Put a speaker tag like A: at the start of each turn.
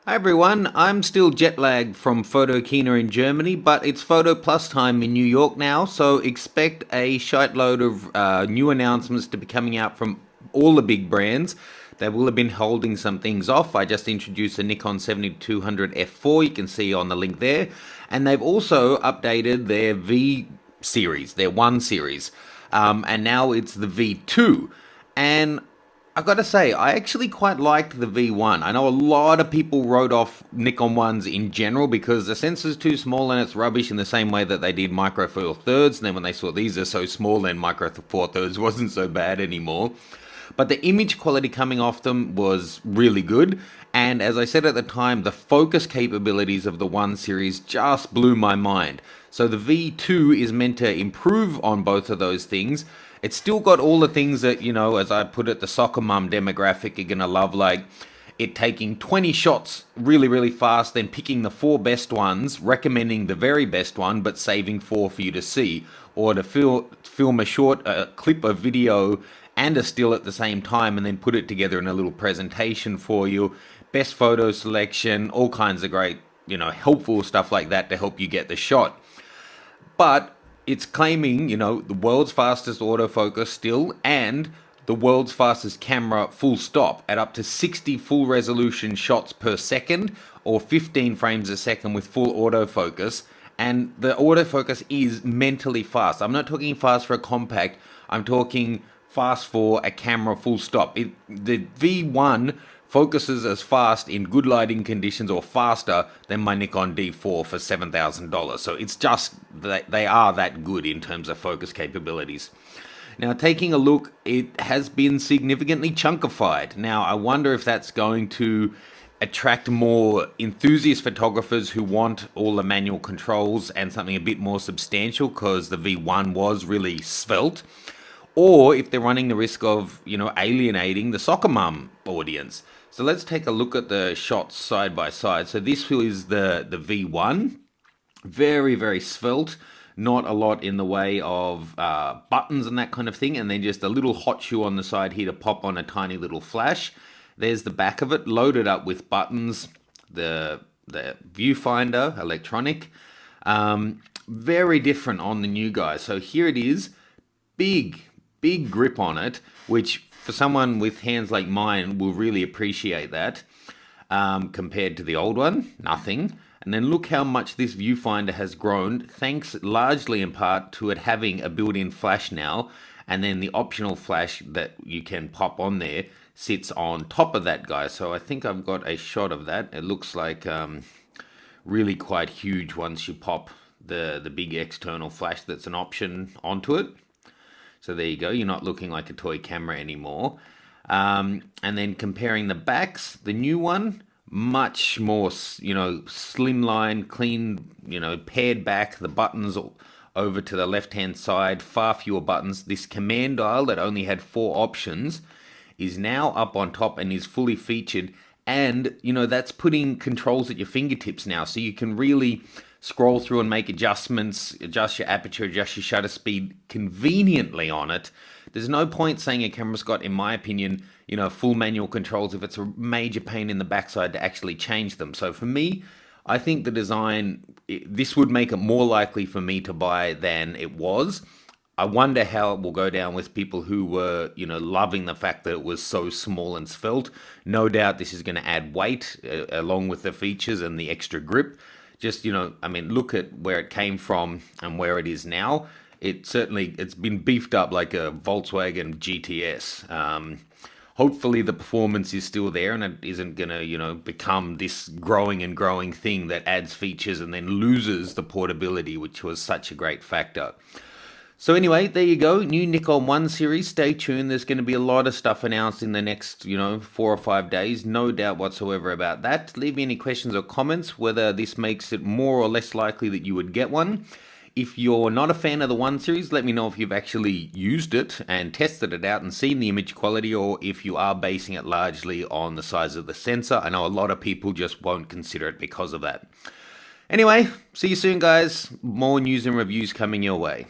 A: Hi everyone, I'm still jet lagged from Photokina in Germany, but it's Photo Plus time in New York now, so expect a shitload of new announcements to be coming out from all the big brands. They will have been holding some things off. I just introduced the Nikon 7200 f4, you can see on the link there, and they've also updated their V series, their 1 series, and now it's the V2. And I've got to say, I actually quite liked the V1. I know a lot of people wrote off Nikon 1s in general because the sensor's too small and it's rubbish in the same way that they did Micro Four Thirds. And then when they saw these are so small, then Micro Four Thirds wasn't so bad anymore. But the image quality coming off them was really good. And as I said at the time, the focus capabilities of the 1 series just blew my mind. So the V2 is meant to improve on both of those things. It's still got all the things that, as I put it, the soccer mum demographic are going to love, like it taking 20 shots really, really fast, then picking the 4 best ones, recommending the very best one, but saving 4 for you to see, or to film a short clip of video and a still at the same time, and then put it together in a little presentation for you. Best photo selection, all kinds of great, helpful stuff like that to help you get the shot. But it's claiming, the world's fastest autofocus still and the world's fastest camera full stop at up to 60 full resolution shots per second or 15 frames a second with full autofocus. And the autofocus is mentally fast. I'm not talking fast for a compact, I'm talking fast for a camera full stop. The V1 focuses as fast in good lighting conditions or faster than my Nikon D4 for $7,000. So it's just that they are that good in terms of focus capabilities. Now, taking a look, it has been significantly chunkified. Now, I wonder if that's going to attract more enthusiast photographers who want all the manual controls and something a bit more substantial because the V1 was really svelte, or if they're running the risk of, alienating the soccer mum audience. So let's take a look at the shots side by side. So this is the V1, very, very svelte, not a lot in the way of buttons and that kind of thing, and then just a little hot shoe on the side here to pop on a tiny little flash. There's the back of it, loaded up with buttons, the viewfinder, electronic. Very different on the new guy. So here it is, big grip on it, which for someone with hands like mine will really appreciate that. Compared to the old one, nothing. And then look how much this viewfinder has grown, thanks largely in part to it having a built-in flash now, and then the optional flash that you can pop on there sits on top of that guy. So I think I've got a shot of that. It looks like really quite huge once you pop the big external flash that's an option onto it. So there you go, you're not looking like a toy camera anymore. And then comparing the backs, the new one, much more, slimline, clean, paired back, the buttons over to the left-hand side, far fewer buttons. This command dial that only had 4 options is now up on top and is fully featured. And, that's putting controls at your fingertips now, so you can really scroll through and make adjustments, adjust your aperture, adjust your shutter speed conveniently on it. There's no point saying a camera's got, in my opinion, full manual controls if it's a major pain in the backside to actually change them. So for me, I think the design, this would make it more likely for me to buy than it was. I wonder how it will go down with people who were, loving the fact that it was so small and svelte. No doubt this is going to add weight along with the features and the extra grip. Just, look at where it came from and where it is now. It's been beefed up like a Volkswagen GTS. Hopefully the performance is still there and it isn't going to, become this growing and growing thing that adds features and then loses the portability, which was such a great factor. So anyway, there you go, new Nikon 1 series. Stay tuned. There's going to be a lot of stuff announced in the next, 4 or 5 days. No doubt whatsoever about that. Leave me any questions or comments, whether this makes it more or less likely that you would get one. If you're not a fan of the 1 series, let me know if you've actually used it and tested it out and seen the image quality, or if you are basing it largely on the size of the sensor. I know a lot of people just won't consider it because of that. Anyway, see you soon, guys. More news and reviews coming your way.